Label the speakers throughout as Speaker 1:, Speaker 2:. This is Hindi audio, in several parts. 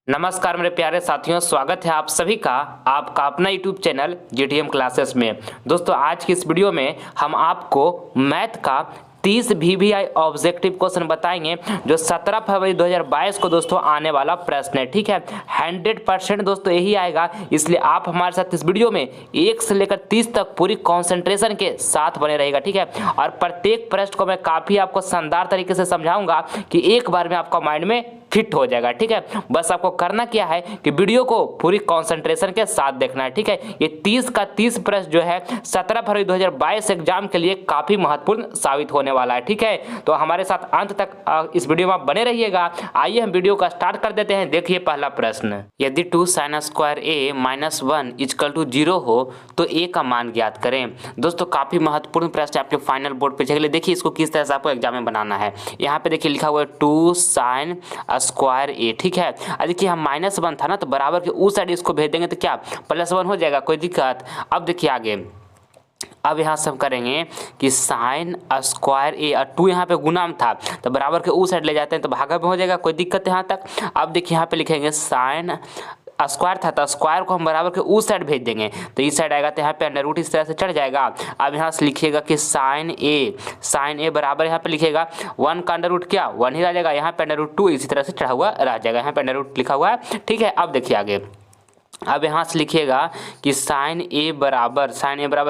Speaker 1: नमस्कार मेरे प्यारे साथियों, स्वागत है आप सभी का आपका अपना यूट्यूब चैनल जीटीएम क्लासेस में। दोस्तों आज की इस वीडियो में हम आपको मैथ का 30 वीवीआई ऑब्जेक्टिव क्वेश्चन बताएंगे जो 17 फरवरी 2022 को दोस्तों आने वाला प्रश्न है। ठीक है, 100% दोस्तों यही आएगा, इसलिए आप हमारे साथ इस वीडियो में 1 से लेकर 30 तक पूरी कंसंट्रेशन के साथ बने रहेगा। ठीक है, और प्रत्येक प्रश्न को मैं काफ़ी आपको शानदार तरीके से समझाऊंगा कि एक बार में आपका माइंड में फिट हो जाएगा। ठीक है, बस आपको करना क्या है कि वीडियो को पूरी कंसंट्रेशन के साथ देखना है। ठीक है, ये 30 का 30 प्रश्न जो है 17 फरवरी 2022 एग्जाम के लिए काफी महत्वपूर्ण साबित होने वाला है। ठीक है, तो हमारे साथ अंत तक इस वीडियो में आप बने रहिएगा। आइए हम वीडियो का स्टार्ट कर देते हैं। देखिए पहला प्रश्न, यदि 2 sin square a minus 1 equal to 0 हो तो a का मान ज्ञात करें। दोस्तों काफी महत्वपूर्ण प्रश्न आपके फाइनल बोर्ड पे चलिए देखिए इसको किस तरह से आपको एग्जाम में बनाना है। यहाँ पे देखिए लिखा हुआ है 2 sin स्क्वायर ए। ठीक है, देखिए हम -1 था ना, तो बराबर के उस साइड इसको भेज देंगे तो क्या +1 हो जाएगा, कोई दिक्कत। अब देखिए आगे, अब यहाँ से हम करेंगे कि साइन स्क्वायर ए और 2 यहाँ पे गुना था तो बराबर के उस साइड ले जाते हैं तो भागा में हो जाएगा, कोई दिक्कत यहाँ तक। अब देखिए यहाँ पे लिखेंगे साइन स्क्वायर था तो स्क्वायर को हम बराबर के उस साइड भेज देंगे तो इस साइड आएगा तो यहाँ पे अंडर रूट इस तरह से चढ़ जाएगा। अब यहाँ से लिखिएगा कि साइन ए बराबर यहाँ पे लिखिएगा 1 का अंडर रूट क्या 1 ही रह जाएगा, यहाँ पे अंडर रूट 2 इसी तरह से चढ़ा हुआ रह जाएगा, यहाँ पे अंडर रूट लिखा हुआ है। ठीक है, अब देखिए आगे, अब यहाँ से लिखिएगा कि साइन ए बराबर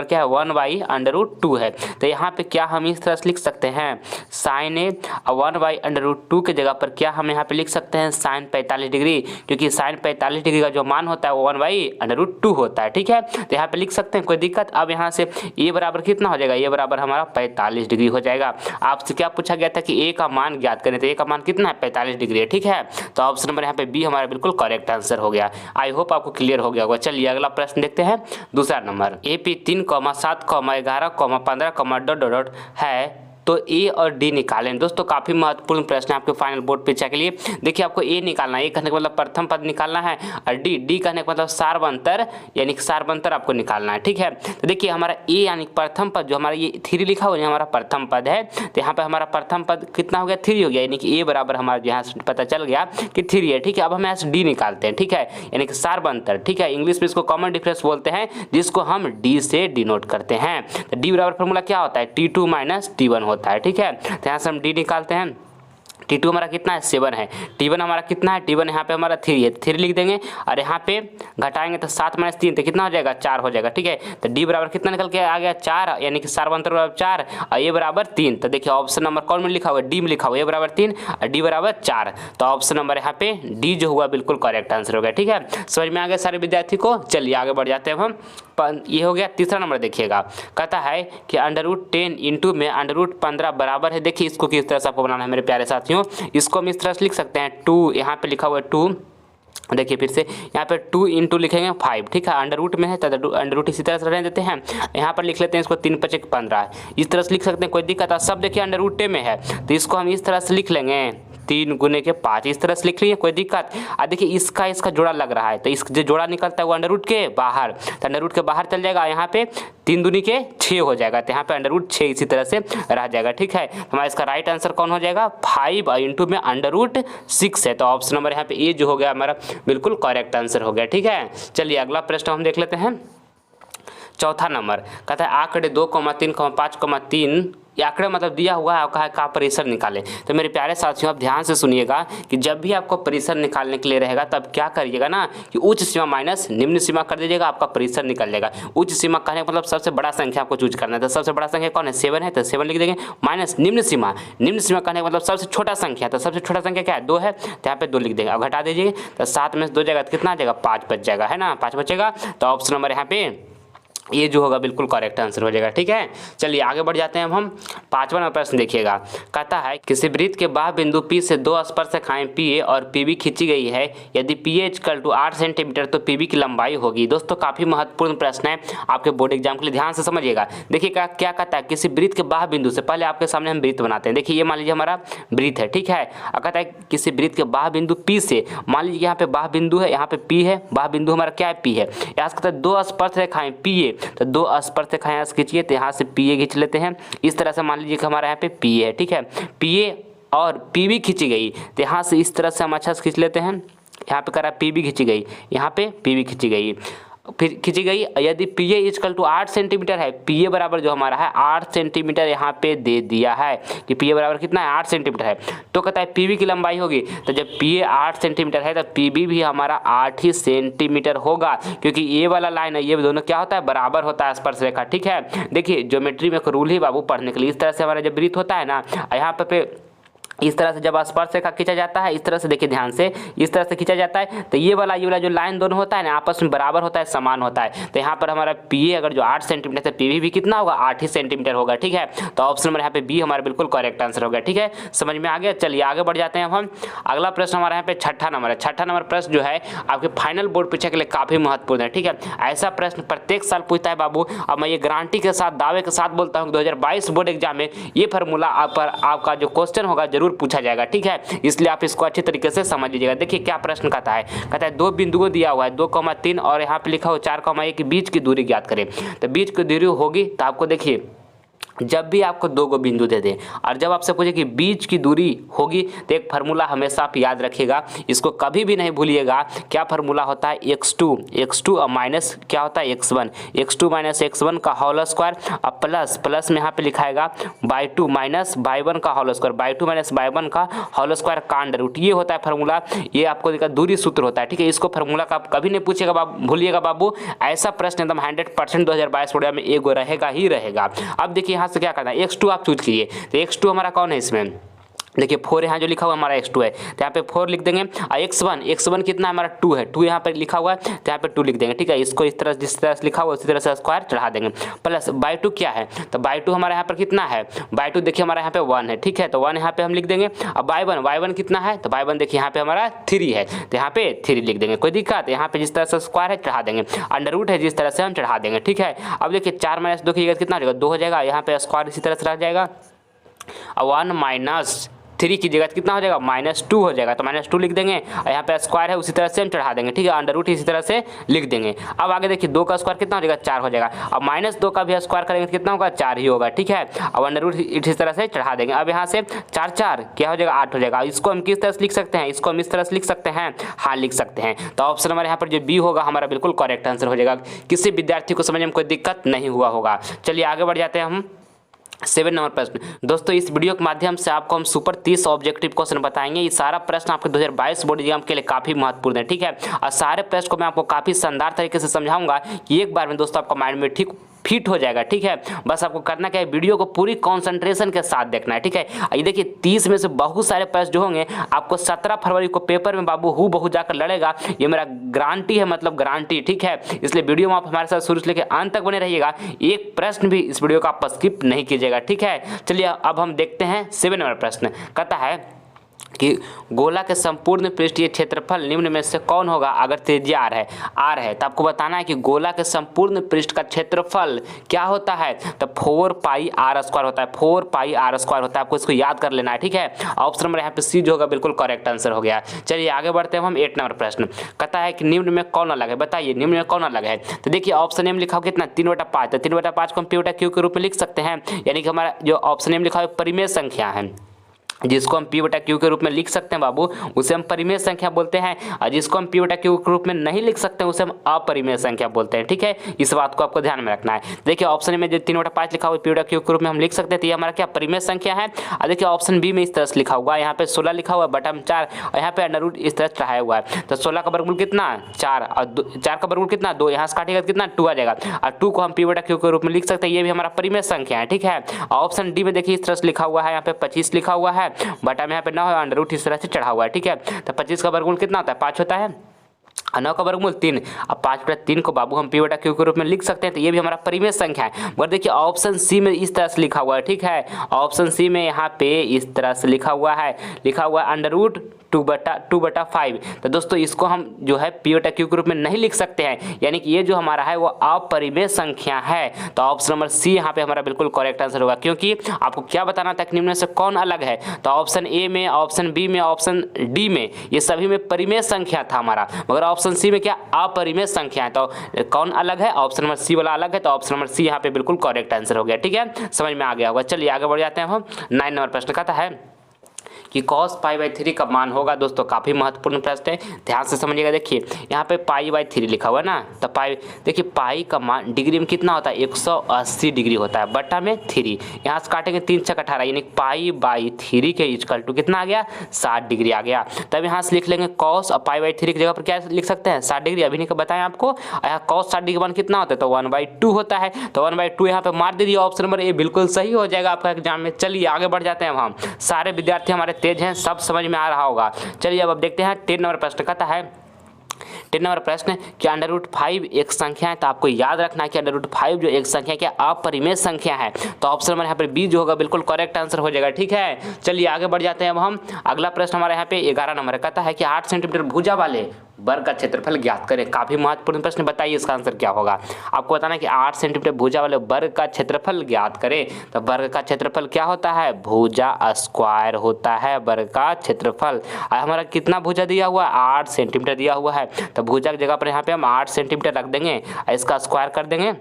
Speaker 1: क्या है 1/√2 है। तो यहाँ पे क्या हम इस तरह से लिख सकते हैं साइन ए 1/√2 के जगह पर क्या हम यहाँ पे लिख सकते हैं साइन 45 डिग्री, क्योंकि साइन 45 डिग्री का जो मान होता है वो 1/√2 होता है। ठीक है, तो यहाँ पे लिख सकते हैं, कोई दिक्कत। अब यहाँ से ए बराबर कितना हो जाएगा, ए बराबर हमारा 45 डिग्री हो जाएगा। आपसे क्या पूछा गया था कि ए का मान ज्ञात करें, तो ए का मान कितना है 45 डिग्री है। ठीक है, तो ऑप्शन नंबर यहाँ पे बी हमारा बिल्कुल करेक्ट आंसर हो गया। आई होप आपको क्लियर हो गया होगा। चलिए अगला प्रश्न देखते हैं। दूसरा नंबर, AP 3, 7, 11, 15, ... है तो ए और डी निकालें। दोस्तों काफी महत्वपूर्ण प्रश्न है आपके फाइनल बोर्ड परीक्षा के लिए। देखिए आपको ए निकालना है, ए कहने का मतलब प्रथम पद निकालना है, और डी कहने का मतलब सार्वंतर यानी कि सार्वंतर आपको निकालना है। ठीक है, तो देखिए हमारा ए यानी प्रथम पद जो हमारा ये 3 लिखा हुआ है हमारा प्रथम पद है, तो यहाँ पे हमारा प्रथम पद कितना हो गया 3 हो गया, यानी कि ए बराबर हमारा यहाँ से पता चल गया कि 3 है। ठीक है, अब हम यहाँ से डी निकालते हैं। ठीक है, यानी कि सार्वंतर। ठीक है, इंग्लिश में इसको कॉमन डिफरेंस बोलते हैं जिसको हम डी से डिनोट करते हैं। तो डी बराबर फॉर्मूला क्या होता है T2 - T1 होता है। ठीक है, तो यहाँ से हम डी निकालते हैं। T2 हमारा कितना है 7 है, T1 हमारा कितना है T1 यहाँ पे हमारा 3 है, 3 लिख देंगे और यहाँ पे घटाएंगे तो 7 - 3 तो कितना हो जाएगा 4 हो जाएगा। ठीक है, तो D बराबर कितना निकल के आ गया 4, यानी कि सार्वंतर बराबर 4 और ए बराबर 3। तो देखिए ऑप्शन नंबर कौन में लिखा हुआ है, डी में लिखा हुआ है, ए बराबर 3 और डी बराबर 4। तो ऑप्शन नंबर यहाँ पे डी जो हुआ बिल्कुल करेक्ट आंसर हो गया। ठीक है, समझ में आ गया सारे विद्यार्थी को। चलिए आगे बढ़ जाते हैं हम। ये हो गया। तीसरा नंबर देखिएगा, कहता है कि √10 इंटू में √15 बराबर है। देखिए इसको किस तरह से आपको बनाना है मेरे प्यारे साथियों, इसको हम इस तरह से लिख सकते हैं 2, यहाँ पे लिखा हुआ है 2, देखिए फिर से यहाँ पे 2 इंटू लिखेंगे 5। ठीक है, अंडर रूट में है तो अंडर रूट इसी तरह से रहने देते हैं। यहाँ पर लिख लेते हैं इसको 3 × 5 = 15, इस तरह से लिख सकते हैं, कोई दिक्कत है। सब देखिए अंडर रूट में है तो इसको हम इस तरह से लिख लेंगे 3 × 5, इस तरह से लिख लीजिए, कोई दिक्कत। देखिए इसका जोड़ा लग रहा है तो इसका जो जोड़ा निकलता है वो अंडर रूट के बाहर, तो अंडर रूट के बाहर चल जाएगा, यहाँ पे 3 दूनी के 6 हो जाएगा, तो यहाँ पे अंडर रूट 6 इसी तरह से रह जाएगा। ठीक है, हमारा इसका राइट आंसर कौन हो जाएगा 5 इंटू में √6 है। तो ऑप्शन नंबर यहाँ पे ए जो हो गया हमारा बिल्कुल करेक्ट आंसर हो गया। ठीक है, चलिए अगला प्रश्न हम देख लेते हैं। चौथा नंबर कहता है आंकड़े 2, 3, 5, 3 ये आंकड़े मतलब दिया हुआ है, कहा का परिसर निकाले। तो मेरे प्यारे साथियों आप ध्यान से सुनिएगा कि जब भी आपको परिसर निकालने के लिए रहेगा तब क्या करिएगा ना कि उच्च सीमा माइनस निम्न सीमा कर दीजिएगा, आपका परिसर निकल जाएगा। उच्च सीमा कहने का मतलब सबसे बड़ा संख्या आपको चूज करना है, तो सबसे बड़ा संख्या कौन है 7 है तो 7 लिख देंगे, माइनस निम्न सीमा कहने का मतलब सबसे छोटा संख्या, तो सबसे छोटा संख्या क्या है 2 है तो यहाँ पे 2 लिख देंगे। अब घटा दीजिए तो 7 में से 2 जाएगा तो कितना आ जाएगा 5 बच जाएगा, है ना, 5 बचेगा। तो ऑप्शन नंबर यहाँ पे ये जो होगा बिल्कुल करेक्ट आंसर हो जाएगा। ठीक है, चलिए आगे बढ़ जाते हैं हम। 5वां नंबर प्रश्न देखिएगा, कहता है किसी वृत्त के बाह्य बिंदु P से 2 स्पर्शरेखाएं PA और PB खींची गई है, यदि PA = 8 सेंटीमीटर तो PB की लंबाई होगी। दोस्तों काफी महत्वपूर्ण प्रश्न है आपके बोर्ड एग्जाम के लिए, ध्यान से समझिएगा। देखिए क्या कहता है किसी वृत्त के बाह्य बिंदु से, पहले आपके सामने हम वृत्त बनाते हैं। देखिए ये मान लीजिए हमारा वृत्त है। ठीक है, कहता है किसी वृत्त के बाह्य बिंदु P से, मान लीजिए यहाँ पे बाह्य बिंदु है, यहाँ पे P है, बाह्य बिंदु हमारा क्या है P है, यहाँ से कहता है 2 स्पर्शरेखाएं PA, तो 2 स्पर्शरेखाएं यहाँ से खींचिए, तो यहाँ से PA खींच लेते हैं। इस तरह से मान लीजिए कि हमारा यहाँ पे PA है। ठीक है, PA और PB खींची गई तो यहाँ से इस तरह से हम अच्छा से खींच लेते हैं, यहाँ पे करा पी भी खींची गई, यहाँ पे पी भी खींची गई, फिर खींची गई। यदि P A equal to 8 centimetre है, पी ए बराबर जो हमारा है 8 सेंटीमीटर यहाँ पे दे दिया है कि पी ए बराबर कितना है 8 सेंटीमीटर है, तो कहता है पी बी की लंबाई होगी, तो जब पी ए 8 सेंटीमीटर है तो पी बी भी हमारा 8 ही सेंटीमीटर होगा, क्योंकि ये वाला लाइन है ये दोनों क्या होता है बराबर होता है स्पर्श रेखा। ठीक है, देखिए ज्योमेट्री में एक रूल ही बाबू पढ़ने के लिए, इस तरह से हमारा जब वृत्त होता है ना, यहाँ पे इस तरह से जब स्पर्श रेखा खींचा जाता है, इस तरह से देखिए ध्यान से, इस तरह से खींचा जाता है, तो ये वाला जो लाइन दोनों होता है ना आपस में बराबर होता है, समान होता है। तो यहाँ पर हमारा पी ए अगर जो 8 सेंटीमीटर है, पी भी कितना होगा 8 ही सेंटीमीटर होगा। ठीक है, तो ऑप्शन नंबर यहाँ पे बी हमारा बिल्कुल करेक्ट आंसर होगा। ठीक है, समझ में आ गया। चलिए आगे बढ़ जाते हैं हम। अगला प्रश्न हमारा यहाँ पे छठा नंबर है। छठा नंबर प्रश्न जो है आपके फाइनल बोर्ड परीक्षा के लिए काफी महत्वपूर्ण है। ठीक है, ऐसा प्रश्न प्रत्येक साल पूछता है बाबू, और मैं ये गारंटी के साथ दावे के साथ बोलता हूँ 2022 बोर्ड एग्जाम में ये फार्मूला आपका जो क्वेश्चन होगा जरूर पूछा जाएगा। ठीक है, इसलिए आप इसको अच्छे तरीके से समझ लीजिएगा। देखिए क्या प्रश्न कहता है दो बिंदुओं दिया हुआ है 2,3 और यहाँ पे लिखा हो 4,1 के बीच की दूरी ज्ञात करें। तो बीच की दूरी होगी, तो आपको देखिए जब भी आपको दो गो बिंदु दे दें और जब आपसे पूछे कि बीच की दूरी होगी, तो एक फार्मूला हमेशा आप याद रखिएगा, इसको कभी भी नहीं भूलिएगा। क्या फार्मूला होता है x2 और माइनस क्या होता है x1 माइनस x1 का होल स्क्वायर और प्लस में यहाँ पे लिखाएगा y2 माइनस y1 का whole square, y2 minus y1 का होल स्क्वायर का अंडर रूट। ये होता है फार्मूला, ये आपको देखा दूरी सूत्र होता है। ठीक है, इसको फार्मूला का आप कभी नहीं पूछेगा भूलिएगा बाबू। ऐसा प्रश्न एकदम 100% 2022 बोर्ड में एगो रहेगा ही रहेगा। अब देखिए से क्या करना है, x2 आप चूज कीजिए। तो x2 हमारा कौन है इसमें, देखिए 4 यहाँ जो लिखा हुआ हमारा x2 है, तो यहाँ पे 4 लिख देंगे। और x1 कितना हमारा 2 है, 2 यहाँ पे लिखा हुआ है, तो यहाँ पे 2 लिख देंगे। ठीक है, इसको इस तरह जिस तरह से लिखा हुआ उसी तरह से स्क्वायर चढ़ा देंगे। प्लस y2 क्या है, तो y2 हमारा यहाँ पर कितना है, y2 देखिए हमारा यहाँ पे 1 है। ठीक है, तो 1 यहाँ पे हम लिख देंगे। अब y1 कितना है, तो y1 देखिए यहाँ पे हमारा 3 है, तो यहाँ पे 3 लिख देंगे। कोई दिक्कत, यहाँ पे जिस तरह से स्क्वायर है चढ़ा देंगे, अंडर रूट है जिस तरह से हम चढ़ा देंगे। ठीक है, अब देखिए 4 माइनस 2 की जगह कितना हो जाएगा 2 हो जाएगा, यहाँ पे स्क्वायर इसी तरह से रह जाएगा। और 1 माइनस 3 की जगह कितना हो जाएगा -2 हो जाएगा, तो -2 लिख देंगे। और यहाँ पे स्क्वायर है उसी तरह से हम चढ़ा देंगे। ठीक है, अंडर रूट इसी तरह से लिख देंगे। अब आगे देखिए 2 का स्क्वायर कितना हो जाएगा 4 हो जाएगा। अब -2 का भी स्क्वायर करेंगे तो कितना होगा 4 ही होगा। ठीक है, अब अंडर रूट इसी तरह से चढ़ा देंगे। अब यहाँ से 4 क्या हो जाएगा 8 हो जाएगा। इसको हम किस तरह से लिख सकते हैं, इसको हम इस तरह से लिख सकते हैं, हाँ लिख सकते हैं। तो ऑप्शन हमारे यहाँ पर जो बी होगा हमारा बिल्कुल करेक्ट आंसर हो जाएगा। किसी विद्यार्थी को समझने में कोई दिक्कत नहीं हुआ होगा। चलिए आगे बढ़ जाते हैं हम 7 नंबर प्रश्न। दोस्तों इस वीडियो के माध्यम से आपको हम सुपर 30 ऑब्जेक्टिव क्वेश्चन बताएंगे। ये सारा प्रश्न आपके 2022 बोर्ड एग्जाम के लिए काफी महत्वपूर्ण है। ठीक है, और सारे प्रश्न को मैं आपको काफी शानदार तरीके से समझाऊंगा कि एक बार में दोस्तों आपका माइंड में ठीक फिट हो जाएगा। ठीक है, बस आपको करना क्या है, वीडियो को पूरी कंसंट्रेशन के साथ देखना है। ठीक है, ये देखिए 30 में से बहुत सारे प्रश्न जो होंगे आपको 17 फरवरी को पेपर में बाबू हूबहू जाकर लड़ेगा, ये मेरा गारंटी है, मतलब गारंटी। ठीक है, इसलिए वीडियो में आप हमारे साथ शुरू से लेकर अंत तक बने रहिएगा, एक प्रश्न भी इस वीडियो का आप स्किप नहीं कीजिएगा। ठीक है, चलिए अब हम देखते हैं 7 नंबर प्रश्न। कहता है कि गोला के संपूर्ण पृष्ठीय क्षेत्रफल निम्न में से कौन होगा अगर त्रिज्या r है। तो आपको बताना है कि गोला के संपूर्ण पृष्ठ का क्षेत्रफल क्या होता है, तो 4 पाई r स्क्वायर होता है, 4 पाई r स्क्वायर होता है। आपको इसको याद कर लेना है। ठीक है, ऑप्शन नंबर यहाँ पे सी जो होगा बिल्कुल करेक्ट आंसर हो गया। चलिए आगे बढ़ते हैं हम 8 नंबर प्रश्न। कहता है कि निम्न में कौन अलग है, बताइए निम्न में कौन अलग है। तो देखिए ऑप्शन एम लिखा हो कितना 3/5, तो 3/5 को हम p/q के रूप में लिख सकते हैं, यानी कि हमारा जो ऑप्शन एम लिखा है परिमेय संख्या है, जिसको हम p/q के रूप में लिख सकते हैं बाबू, उसे हम परिमेय संख्या बोलते हैं। और जिसको हम p/q के रूप में नहीं लिख सकते हैं उसे हम अपरिमेय संख्या बोलते हैं। ठीक है, इस बात को आपको ध्यान में रखना है। देखिए ऑप्शन में जो 3/5 लिखा हुआ p/q के रूप में हम लिख सकते हैं, तो ये हमारा क्या परिमेय संख्या है। और देखिए ऑप्शन बी में इस तरह से लिखा हुआ है, यहाँ पे 16 लिखा हुआ है बटा 4 और यहाँ पे अंडर रूट इस तरह चढ़ाया हुआ है। तो 16 का वर्गमूल कितना 4 और 4 का वर्गमूल कितना 2, यहाँ से काटिएगा कितना 2 आ जाएगा। और 2 को हम p/q के रूप में लिख सकते हैं, ये भी हमारा परिमेय संख्या है। ठीक है, ऑप्शन डी में देखिए इस तरह से लिखा हुआ है, यहाँ पे 25 लिखा हुआ है बटा में यहाँ पे 9 है, अंडर रूट इस तरह से चढ़ा हुआ है। ठीक है, तो 25 का वर्गमूल कितना होता है 5 होता है, 9 का वर्गमूल 3। अब 5/3 को बाबू हम p/q के रूप में लिख सकते हैं, तो ये भी हमारा परिमेय संख्या है। मगर देखिए ऑप्शन सी में इस तरह से लिखा हुआ है। ठीक है, ऑप्शन सी में यहाँ पे इस तरह से लिखा हुआ है अंडर रूट 2/5। तो दोस्तों इसको हम जो है p/q के रूप में नहीं लिख सकते हैं, यानी कि ये जो हमारा है वो अपरिमेय संख्या है। तो ऑप्शन नंबर सी यहाँ पे हमारा बिल्कुल करेक्ट आंसर होगा, क्योंकि आपको क्या बताना था निम्न में से कौन अलग है। तो ऑप्शन ए में, ऑप्शन बी में, ऑप्शन डी में ये सभी में परिमेय संख्या था हमारा, मगर ऑप्शन सी में क्या अपरिमेय संख्या है। तो कौन अलग है, ऑप्शन नंबर सी वाला अलग है। तो ऑप्शन नंबर सी यहाँ पे बिल्कुल करेक्ट आंसर हो गया। ठीक है, समझ में आ गया होगा। चलिए आगे बढ़ जाते हैं हम 9 नंबर प्रश्न। कहता है कि cos π/3 का मान होगा। दोस्तों काफ़ी महत्वपूर्ण प्रश्न है, ध्यान से समझिएगा। देखिए यहाँ पे π/3 लिखा हुआ है ना, तो पाई देखिए पाई का मान डिग्री में कितना होता है 180 डिग्री होता है, बटा में 3 यहाँ से काटेंगे 3 × 18 यानी π/3 के इक्वल टू कितना आ गया 60 डिग्री आ गया। तब यहाँ से लिख लेंगे cos और π/3 की जगह पर क्या लिख सकते हैं 60 डिग्री, अभी नहीं बताएं आपको। यहाँ cos 60 डिग्री का मान कितना होता है तो 1/2 होता है, तो 1/2 यहाँ पे मार दीजिए, ऑप्शन नंबर ए बिल्कुल सही हो जाएगा आपका एग्जाम में। चलिए आगे बढ़ जाते हैं। हम सारे विद्यार्थी हमारे तेज हैं, सब समझ में आ रहा होगा। चलिए अब देखते हैं 10 नंबर प्रश्न कहता है 10 नंबर प्रश्न कि √5 एक संख्या है, तो आपको याद रखना है कि √5 जो एक संख्या क्या अपरिमेय संख्या है, तो ऑप्शन नंबर यहाँ पर बी जो होगा बिल्कुल करेक्ट आंसर हो जाएगा। ठीक है, चलिए आगे बढ़ जाते हैं। अब हम अगला प्रश्न हमारे यहाँ पे 11 नंबर कहता है कि 8 सेंटीमीटर भुजा वाले वर्ग का क्षेत्रफल ज्ञात करें। काफी महत्वपूर्ण प्रश्न, बताइए इसका आंसर क्या होगा। आपको बताना है कि 8 सेंटीमीटर भुजा वाले वर्ग का क्षेत्रफल ज्ञात करें, तो वर्ग का क्षेत्रफल क्या होता है भुजा स्क्वायर होता है वर्ग का क्षेत्रफल। हमारा कितना भुजा दिया हुआ है 8 सेंटीमीटर दिया हुआ है, तो भुजा की जगह पर यहाँ पे हम 8 सेंटीमीटर रख देंगे, इसका स्क्वायर कर देंगे,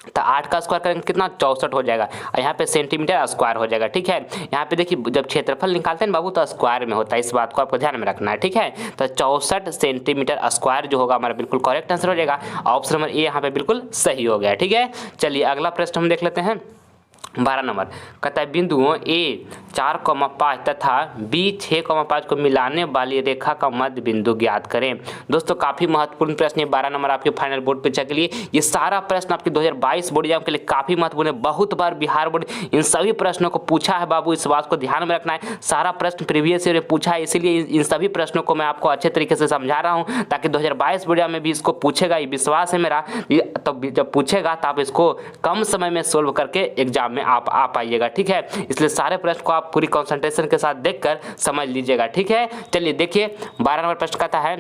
Speaker 1: तो 8 का स्क्वायर करेंगे कितना 64 हो जाएगा, यहाँ पे सेंटीमीटर स्क्वायर हो जाएगा। ठीक है, यहाँ पे देखिए जब क्षेत्रफल निकालते हैं बाबू तो स्क्वायर में होता है, इस बात को आपको ध्यान में रखना है। ठीक है, तो 64 सेंटीमीटर स्क्वायर जो होगा हमारा बिल्कुल करेक्ट आंसर हो जाएगा। ऑप्शन नंबर ए यहाँ पे बिल्कुल सही हो गया। ठीक है, चलिए अगला प्रश्न हम देख लेते हैं 12 नंबर कहता है बिंदुओं ए 4,5 तथा बी 6,5 को मिलाने वाली रेखा का मध्य बिंदु ज्ञात करें। दोस्तों काफी महत्वपूर्ण प्रश्न है, 12 नंबर आपके फाइनल बोर्ड परीक्षा के लिए। ये सारा प्रश्न आपके 2022 बोर्ड एग्जाम के लिए काफी महत्वपूर्ण है। बहुत बार बिहार बोर्ड इन सभी प्रश्नों को पूछा है बाबू, इस बात को ध्यान में रखना है। सारा प्रश्न प्रीवियस ईयर में पूछा है, इसीलिए इन सभी प्रश्नों को मैं आपको अच्छे तरीके से समझा रहा हूँ, ताकि 2022 बोर्ड एग्जाम में भी इसको पूछेगा, ये विश्वास है मेरा। तो जब पूछेगा तो आप इसको कम समय में सोल्व करके एग्जाम में आप आ पाइएगा। ठीक है, इसलिए सारे प्रश्न को आप पूरी कंसंट्रेशन के साथ देखकर समझ लीजिएगा। ठीक है, चलिए देखिए 12 नंबर प्रश्न कहता है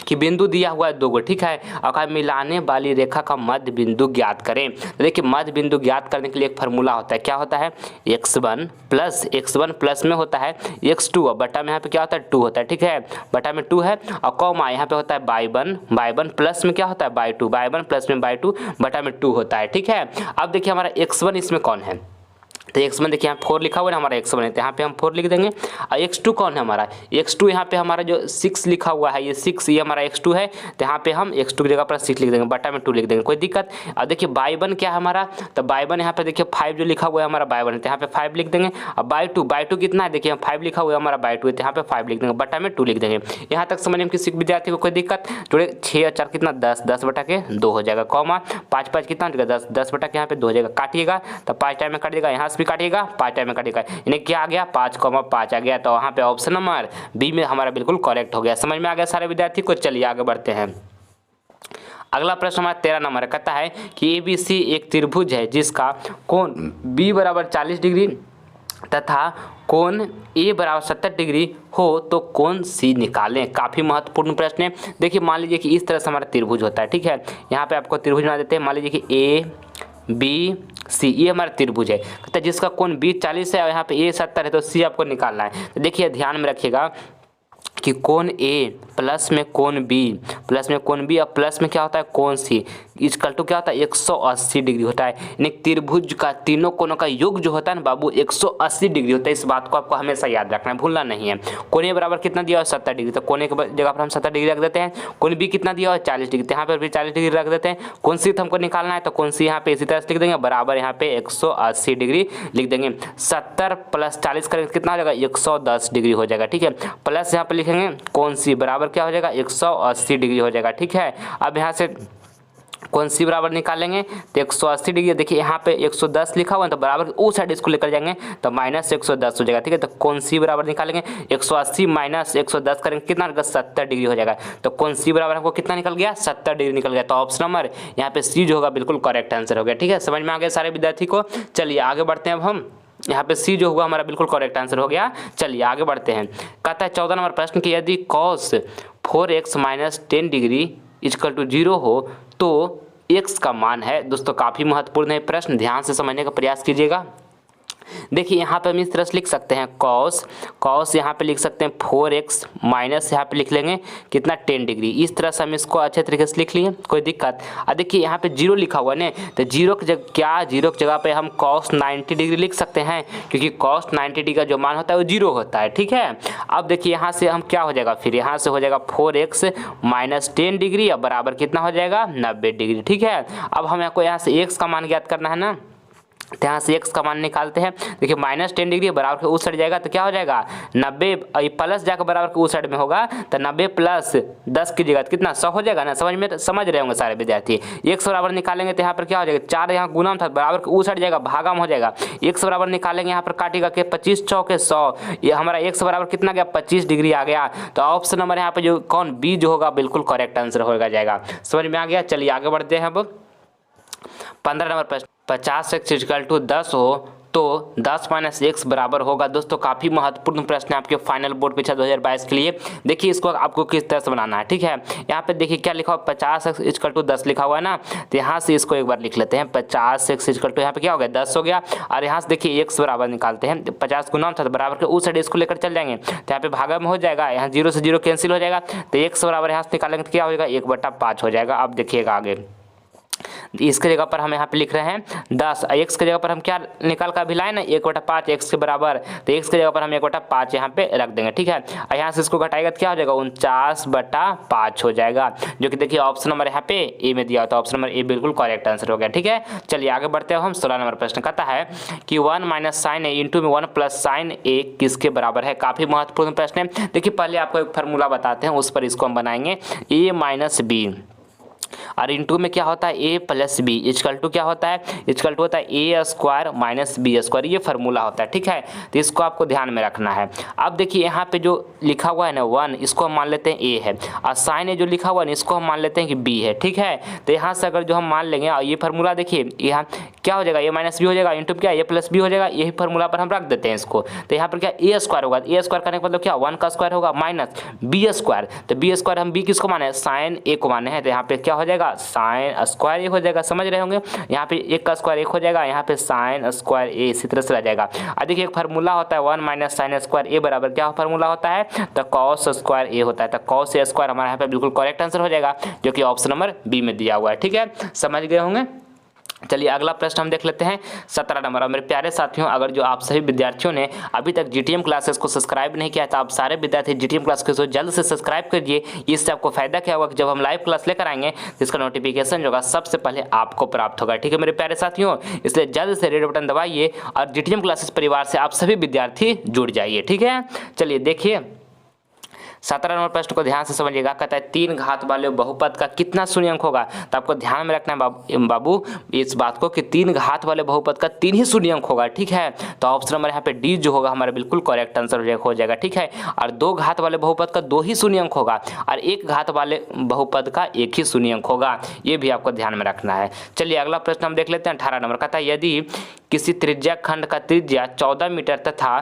Speaker 1: कि बिंदु दिया हुआ है 2 गो। ठीक है, और मिलाने वाली रेखा का मध्य बिंदु ज्ञात करें। तो देखिए मध्य बिंदु ज्ञात करने के लिए एक फार्मूला होता है, क्या होता है x1 प्लस में होता है x2 और बटा में यहाँ पे क्या होता है 2 होता है। ठीक है, बटा में 2 है और कॉमा यहाँ पे होता है y1 प्लस में क्या होता है y1 प्लस में y2 बटा में 2 होता है। ठीक है, अब देखिए हमारा x1 इसमें कौन है, तो x1 देखिए यहाँ 4 लिखा हुआ है ना, हमारा x1 है, तो यहाँ पे हम 4 लिख देंगे। और x2 कौन है हमारा, x2 यहाँ पे हमारा जो 6 लिखा हुआ है, ये 6 ये हमारा x2 है, तो यहाँ पे हम x2 की जगह पर 6 लिख देंगे, बटा में 2 लिख देंगे, कोई दिक्कत। और देखिए y1 क्या है हमारा, तो y1 यहाँ पे देखिए 5 जो लिखा हुआ है हमारा y1 है, तो यहाँ पे 5 लिख देंगे। और y2 कितना है देखिए 5 लिखा हुआ है हमारा y2 है, तो यहाँ पे 5 लिख देंगे, बटा में 2 लिख देंगे। यहाँ तक समझने में किसी विद्यार्थी को कोई दिक्कत, जोड़े 6 और 4 कितना 10 बटा के 2 हो जाएगा, कॉमा 5 कितना हो जाएगा 10 बटा के यहाँ पे 2 हो जाएगा, काटिएगा तो 5 टाइम में काटिएगा, यहाँ से भी काटिएगा 5 में काटिएगा, यानी क्या आ गया 5,5 आ गया। तो वहाँ पे ऑप्शन नंबर बी में हमारा बिल्कुल करेक्ट हो गया। समझ में आ गया सारे विद्यार्थी को। चलिए आगे बढ़ते हैं। अगला प्रश्न हमारा 13 नंबर कहता है कि ABC एक त्रिभुज है जिसका कोण B बराबर 40 डिग्री तथा कोण A बराबर 70 डिग्री हो तो कोण C निकालें। काफ़ी महत्वपूर्ण प्रश्न है। देखिए मान लीजिए कि इस तरह से हमारा त्रिभुज होता है। ठीक है, यहाँ पे आपको त्रिभुज बना देते हैं। मान लीजिए कि ABC ये हमारा त्रिभुज है, कहता है जिसका कोण B 40 है और यहाँ पे A 70 है, तो C आपको निकालना है। तो देखिए ध्यान में रखिएगा कि कोण A प्लस में कोण B और प्लस में क्या होता है कोण C इक्वल टू क्या होता है 180 डिग्री होता है। यानी त्रिभुज का तीनों कोणों का योग जो होता है ना बाबू 180 डिग्री होता है। इस बात को आपको हमेशा याद रखना है, भूलना नहीं है। कोण A बराबर कितना दिया हुआ 70 डिग्री, तो कोण A की जगह पर हम 70 डिग्री रख देते हैं। कोण B कितना दिया हुआ 40 डिग्री, तो यहाँ पर भी 40 डिग्री रख देते हैं। कोण C हमको निकालना है, तो कोण C यहाँ पे इसी तरह से लिख देंगे, बराबर यहाँ पे 180 डिग्री लिख देंगे। 70 + 40 करेंगे कितना हो जाएगा 110 डिग्री हो जाएगा। ठीक है, प्लस यहाँ पे लिखेंगे कोण C बराबर क्या हो जाएगा 180 डिग्री हो जाएगा। ठीक है, अब यहाँ से कोण C बराबर निकालेंगे तो 180 डिग्री, देखिए यहाँ पे 110 लिखा हुआ है, तो बराबर उस साइड इसको लेकर जाएंगे तो -110 हो जाएगा। ठीक है, तो कोण C बराबर निकालेंगे 180 - 110 करेंगे कितना 70 डिग्री हो जाएगा। तो कोण C बराबर हमको कितना निकल गया 70 डिग्री निकल गया। तो ऑप्शन नंबर यहाँ पे C जो होगा बिल्कुल करेक्ट आंसर हो गया। ठीक है, समझ में आ गया सारे विद्यार्थी को। चलिए आगे बढ़ते हैं। अब हम यहाँ पे C जो हुआ हमारा बिल्कुल करेक्ट आंसर हो गया। चलिए आगे बढ़ते हैं। कहता है 14 नंबर प्रश्न कि यदि cos 4x - 10 डिग्री = 0 हो तो x का मान है। दोस्तों काफ़ी महत्वपूर्ण है प्रश्न, ध्यान से समझने का प्रयास कीजिएगा। देखिए यहाँ पे हम इस तरह से लिख सकते हैं कॉस यहाँ पे लिख सकते हैं 4x माइनस यहाँ पे लिख लेंगे कितना 10 डिग्री। इस तरह से हम इसको अच्छे तरीके से लिख लिए, कोई दिक्कत। अब देखिए यहाँ पे जीरो लिखा हुआ है ना, तो जीरो की जगह पे हम cos 90 डिग्री लिख सकते हैं, क्योंकि cos 90 डिग्री का जो मान होता है वो जीरो होता है, ठीक है। अब देखिए यहाँ से हम क्या हो जाएगा, फिर यहाँ से हो जाएगा 4x माइनस 10 डिग्री, अब बराबर कितना हो जाएगा 90 डिग्री, ठीक है। अब हमें यहाँ से x का मान ज्ञात करना है ना, तो यहाँ से x का मान निकालते हैं। देखिए माइनस 10 डिग्री बराबर के उस साइड जाएगा तो क्या हो जाएगा 90, प्लस जाकर बराबर के उस साइड में होगा तो 90 प्लस 10 की जगह कितना 100 हो जाएगा ना। समझ रहे होंगे सारे विद्यार्थी। x बराबर निकालेंगे तो यहाँ पर क्या हो जाएगा 4 यहाँ गुना था बराबर के उस साइड जाएगा भागा में हो जाएगा। x बराबर निकालेंगे यहाँ पर काटेगा के 25 चौके 100, ये हमारा x बराबर कितना गया 25 डिग्री आ गया। तो ऑप्शन नंबर यहाँ पे जो कौन बी जो होगा बिल्कुल करेक्ट आंसर होगा जाएगा। समझ में आ गया। चलिए आगे बढ़ते हैं। अब 15 नंबर प्रश्न, 50x इक्वल टू 10 हो तो 10 माइनस एक्स बराबर होगा। दोस्तों काफ़ी महत्वपूर्ण प्रश्न है आपके फाइनल बोर्ड परीक्षा 2022 के लिए। देखिए इसको आपको किस तरह से बनाना है, ठीक है। यहाँ पे देखिए क्या लिखा हुआ 50x इक्वल टू 10 लिखा हुआ है ना, तो यहाँ से इसको एक बार लिख लेते हैं 50x इक्वल टू यहाँ पे क्या हो गया 10 हो गया। और यहाँ से देखिए x बराबर निकालते हैं, 50 गुना था तो बराबर के उस साइड इसको लेकर चल जाएंगे तो यहाँ पे भागा में हो जाएगा, यहाँ 0 से 0 कैंसिल हो जाएगा, तो x बराबर यहाँ से निकालेंगे तो क्या हो जाएगा 1/5 हो जाएगा। अब देखिएगा आगे इसके जगह पर हम यहाँ पे लिख रहे हैं 10, x के जगह पर हम क्या निकाल कर अभी लाए ना 1/5 x के बराबर, तो x के जगह पर हम 1/5 यहाँ पे रख देंगे, ठीक है। और यहाँ से इसको घटाएगा तो क्या हो जाएगा 49/5 हो जाएगा, जो कि देखिए ऑप्शन नंबर यहाँ पे ए में दिया होता है। ऑप्शन नंबर ए बिल्कुल करेक्ट आंसर हो गया, ठीक है। चलिए आगे बढ़ते हैं हम। 16 नंबर प्रश्न कहता है कि 1 माइनस साइन ए इंटू में 1 प्लस साइन ए किसके बराबर है। काफ़ी महत्वपूर्ण प्रश्न है। देखिए पहले आपको एक फार्मूला बताते हैं, उस पर इसको हम बनाएंगे a माइनस बी और इंटू में क्या होता है a plus B equal to क्या होता है, इक्वल टू होता है a square minus B square, ये फार्मूला होता है, ठीक है। तो इसको आपको ध्यान में रखना है। अब देखिए यहाँ पे जो लिखा हुआ है ना 1, इसको हम मान लेते हैं a है, और साइन ए जो लिखा हुआ है ना इसको हम मान लेते हैं कि b है, ठीक है। तो यहाँ से अगर जो हम मान लेंगे और ये फार्मूला देखिए यहाँ क्या हो जाएगा a माइनस बी हो जाएगा इंटू क्या a प्लस बी हो जाएगा, यही फार्मूला पर हम रख देते हैं इसको। तो यहाँ पर क्या a स्क्वायर होगा, a स्क्वायर करने का मतलब क्या 1 का स्क्वायर होगा माइनस b स्क्वायर, तो b स्क्वायर हम b किसको माने साइन a को माने हैं, तो यहाँ पे क्या हो जाएगा साइन स्क्वायर ए हो जाएगा। समझ रहे होंगे, यहाँ पे 1 का स्क्वायर 1 हो जाएगा, यहाँ पे साइन स्क्वायर ए इसी तरह से आ जाएगा। अब देखिए एक फार्मूला होता है 1 माइनस साइन स्क्वायर ए बराबर क्या फार्मूला होता है, तो कॉस स्क्वायर ए होता है। तो कॉस ए स्क्वायर हमारे यहाँ पे बिल्कुल करेक्ट आंसर हो जाएगा, जो कि ऑप्शन नंबर बी में दिया हुआ है, ठीक है। समझ गए होंगे। चलिए अगला प्रश्न हम देख लेते हैं 17 नंबर। और मेरे प्यारे साथियों, अगर जो आप सभी विद्यार्थियों ने अभी तक जीटीएम क्लासेस को सब्सक्राइब नहीं किया तो आप सारे विद्यार्थी जीटीएम क्लासेस को जल्द से सब्सक्राइब कीजिए। इससे आपको फायदा क्या होगा कि जब हम लाइव क्लास लेकर आएंगे तो इसका नोटिफिकेशन जो होगा सबसे पहले आपको प्राप्त होगा, ठीक है मेरे प्यारे साथियों। इसलिए जल्द से रेड बटन दबाइए और जीटीएम क्लासेस परिवार से आप सभी विद्यार्थी जुड़ जाइए, ठीक है। चलिए देखिए 17 नंबर प्रश्न को ध्यान से समझिएगा। कहता है 3 घात वाले बहुपद का कितना शून्य अंक होगा। तो आपको ध्यान में रखना है बाबू इस बात को कि 3 घात वाले बहुपद का 3 ही शून्य अंक होगा, ठीक है। तो ऑप्शन नंबर यहाँ पे डी जो होगा हमारा बिल्कुल करेक्ट आंसर हो जाएगा, ठीक है। और 2 घात वाले बहुपद का 2 ही शून्य अंक होगा और 1 घात वाले बहुपद का 1 ही शून्य अंक होगा, ये भी आपको ध्यान में रखना है। चलिए अगला प्रश्न हम देख लेते हैं 18 नंबर। कहता है यदि किसी त्रिज्या खंड का त्रिज्या 14 मीटर तथा